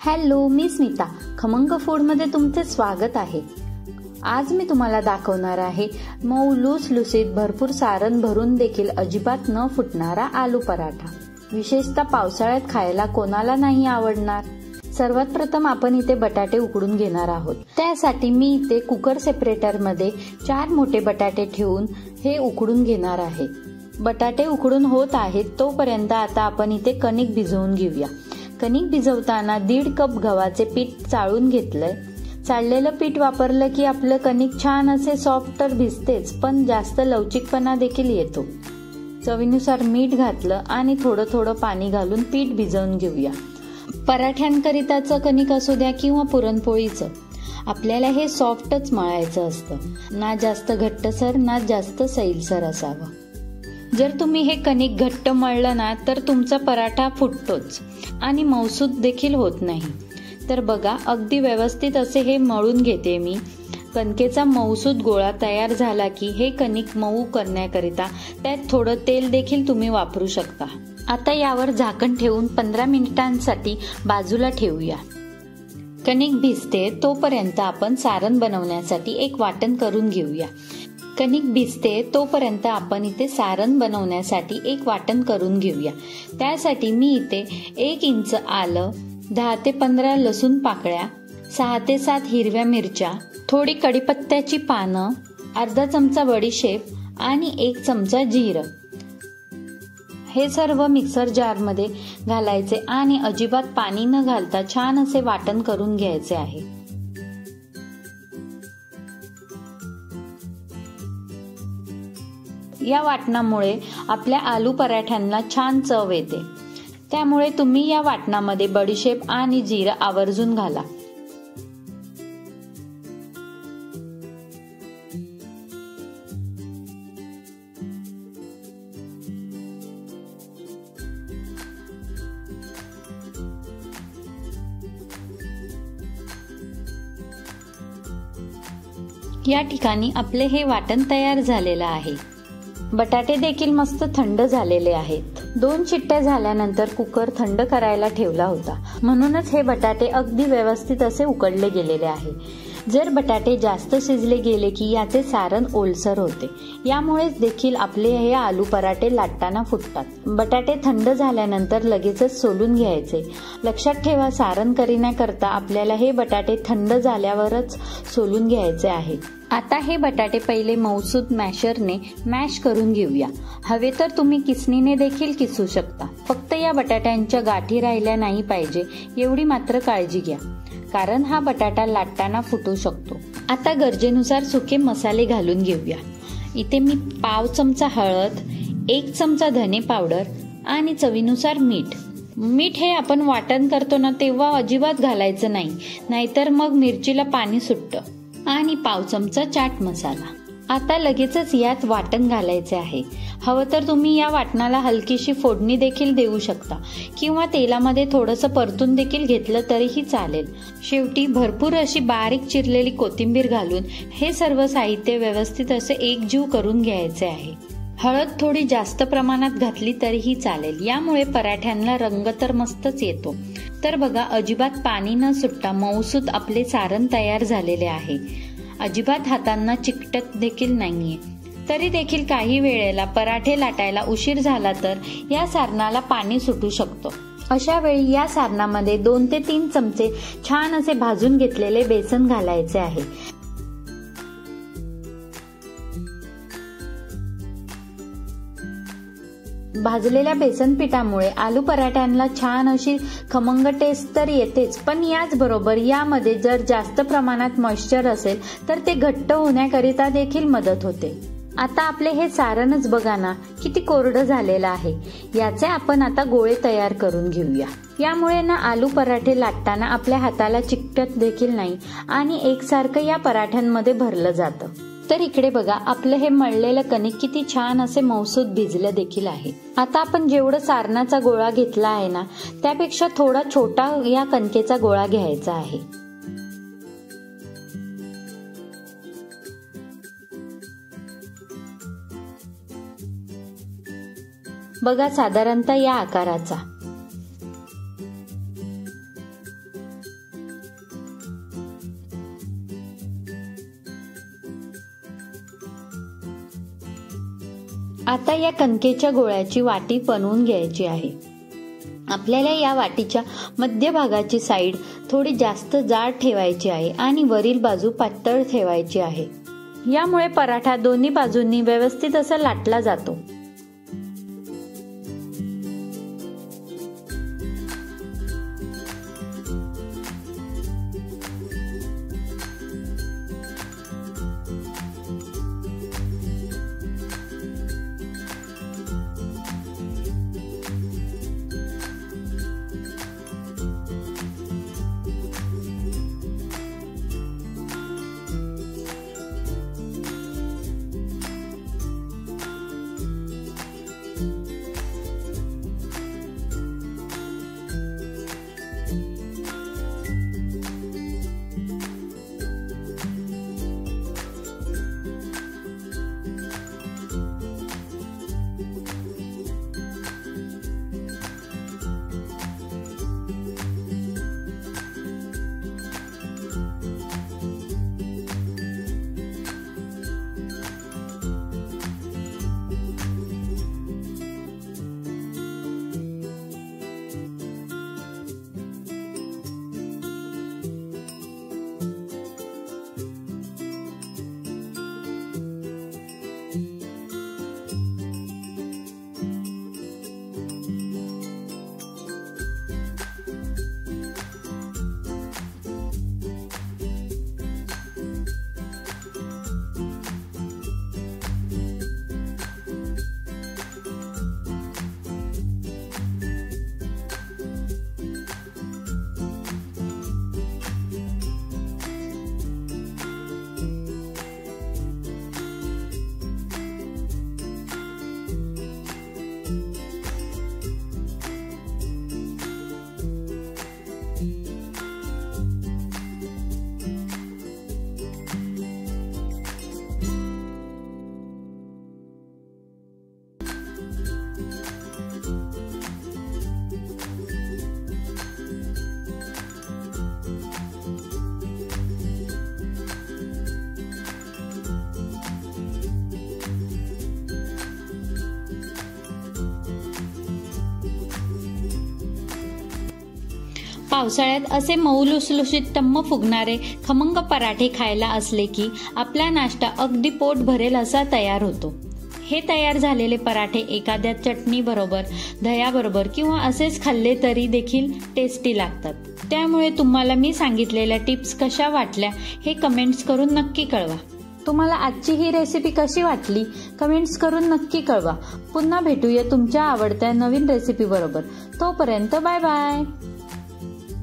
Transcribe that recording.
Hello, मी स्मिता. खमंग फूडमध्ये तुमचे स्वागत आहे. आज मी तुम्हाला दाखवणार आहे मऊ लुसलुसीत भरपूर सारण भरून देखील अजिबात न फुटणारा आलू पराठा. विशेषतः पावसाळ्यात खायला कोणाला नाही आवडणार. सर्वात प्रथम आपण इथे बटाटे उकडून घेणार आहोत. त्यासाठी मी इथे कुकर सेपरेटर मध्ये 4 मोठे बटाटे ठेवून हे उकडून घेणार आहे. बटाटे उकडून होत आहेत तोपर्यंत आता आपण इथे कणिक भिजवून घेऊया. कणिक भिजवताना 1.5 कप गव्हाचे पीठ चाळून घेतलंय. चाळलेलं पीठ वापरलं की आपलं कणिक छान असे सॉफ्ट तर भिजतेच, पण जास्त लवचिकपणा देखील येतो. चवीनुसार मीठ घातलं आणि थोडं थोडं पाणी घालून पीठ भिजवून घेऊया. पराठ्यांकरिताचं कणिक असू द्या किंवा पुरणपोळीचं, आपल्याला हे सॉफ्टच मळायचं असतं. ना जास्त घट्टसर ना जास्त सैलसर असावं. जर तुम्ही हे कणिक घट्ट मळलं ना तर तुमचा पराठा फुटतोच आणि मऊसूत देखील होत नाही. तर बघा, अगदी व्यवस्थित असे हे मळून घेते मी. कणकेचा मऊसूत गोळा तयार झाला की हे कणिक मऊ करण्याकरिता त्यात थोडं तेल देखील तुम्ही वापरू शकता. आता यावर झाकण ठेवून 15 मिनिटांसाठी बाजूला ठेवूया. कणिक भिजते तोपर्यंत आपण सारण बनवण्यासाठी एक वाटण करून घेऊया. कणिक भिजते तोपर्यंत आपण इथे सारण बनवण्यासाठी एक वाटण करून घेऊया. त्यासाठी मी इथे 1 इंच आलं, 10 ते 15 लसूण पाकळ्या, 6 ते 7 हिरव्या मिरच्या, थोडी कढीपत्त्याची पानं, अर्धा चमचा बडीशेप आणि 1 चमचा जिरं हे सर्व मिक्सर जार मध्ये घालायचे आणि अजिबात पाणी न घालता छान असे वाटण करून घ्यायचे आहे. या वाटणामुळे आपल्या आलू पराठ्यांना छान चव येते. त्यामुळे तुम्ही या वाटणामध्ये बडीशेप आणि जिरं आवर्जून घाला. या ठिकाणी आपले हे वाटण तयार झालेलं आहे. बटाटे देखील मस्त थंड झालेले आहेत. 2 शिट्ट्या झाल्यानंतर कुकर थंड करायला ठेवला होता, म्हणूनच हे बटाटे अगदी व्यवस्थित असे उकडले गेलेले आहे. जर बटाटे जास्त शिजले गेले की याचे सारण ओलसर होते. यामुळेच देखील आपले हे आलू पराठे लाटताना फुटतात. बटाटे थंड झाल्यानंतर लगेचच सोलून घ्यायचे. लक्षात ठेवा, सारण करण्याकरता आपल्याला हे बटाटे थंड झाल्यावरच सोलून घ्यायचे आहे. आता हे बटाटे पहिले मऊसूत मॅशरने मॅश करून घेऊया. हवे तर तुम्ही किसणीने देखील किसू शकता. फक्त या बटाट्यांच्या गाठी राहिल्या नाही पाहिजे एवढी मात्र काळजी घ्या, कारण हा बटाटा लाटताना फुटू शकतो. आता गरजेनुसार सुके मसाले घालून घेऊया. इथे मी पाव चमचा हळद, 1 चमचा धने पावडर आणि चवीनुसार मीठ. मीठ हे आपण वाटण करतो ना तेव्हा अजिबात घालायचं नाही, नाहीतर मग मिरचीला पाणी सुटतं. आणि पाव चमचा चाट मसाला. आता लगेचच यात वाटण घालायचे आहे. हवं तर तुम्ही या वाटणाला हलकीशी फोडणी देखील देऊ शकता किंवा तेलामध्ये थोडंसं परतून देखील घेतलं तरीही चालेल. शेवटी भरपूर अशी बारीक चिरलेली कोथिंबीर घालून हे सर्व साहित्य व्यवस्थित असे एकजीव करून घ्यायचे आहे. हळद थोडी जास्त प्रमाणात घातली तरीही चालेल, यामुळे पराठ्यांना रंग तर मस्तच येतो. तर बघा, अजिबात पाणी न सुटता मऊसूत आपले सारण तयार झालेले आहे. अजिबात हातांना चिकटत देखील नाहीये. तरी देखील काही वेळेला पराठे लाटायला उशीर झाला तर या सारणाला पाणी सुटू शकतो. अशा वेळी या सारणामध्ये 2 ते 3 चमचे छान असे भाजून घेतलेले बेसन घालायचे आहे. भाजलेल्या बेसन पिठामुळे आलू पराठ्यांना छान अशी खमंग टेस्ट तर येतेच, पण याचबरोबर यामध्ये जर जास्त प्रमाणात मॉइश्चर असेल तर ते घट्ट होण्याकरिता देखील मदत होते. आता आपले हे सारणच बघा ना किती कोरडं झालेलं आहे. याचे आपण आता गोळे तयार करून घेऊया. यामुळे ना आलू पराठे लाटताना आपल्या हाताला चिकटत देखील नाही आणि एकसारखं या पराठ्यांमध्ये भरलं जातं. तर इकडे बघा, आपलं हे मळलेलं कणिक किती छान असे मऊसूत भिजलं देखील आहे. आता आपण जेवढं सारणाचा गोळा घेतला आहे ना त्यापेक्षा थोडा छोटा या कणकेचा गोळा घ्यायचा आहे. बघा, साधारणतः या आकाराचा. आता या कणकेच्या गोळ्याची वाटी बनवून घ्यायची आहे. आपल्याला या वाटीच्या मध्यभागाची साईड थोडी जास्त जाड ठेवायची आहे आणि वरील बाजू पातळ ठेवायची आहे. यामुळे पराठा दोन्ही बाजूंनी व्यवस्थित असा लाटला जातो. पावसाळ्यात असे मऊ लुसलुशीत टम्म फुगणारे खमंग पराठे खायला असले की आपला नाश्ता अगदी पोट भरेल असा तयार होतो. हे तयार झालेले पराठे एखाद्या चटणी बरोबर, दह्याबरोबर किंवा असेच खाल्ले तरी देखील टेस्टी लागतात. त्यामुळे तुम्हाला मी सांगितलेल्या टिप्स कशा वाटल्या हे कमेंट्स करून नक्की कळवा. तुम्हाला आजची ही रेसिपी कशी वाटली कमेंट्स करून नक्की कळवा. पुन्हा भेटूया तुमच्या आवडत्या नवीन रेसिपी बरोबर. तोपर्यंत बाय बाय.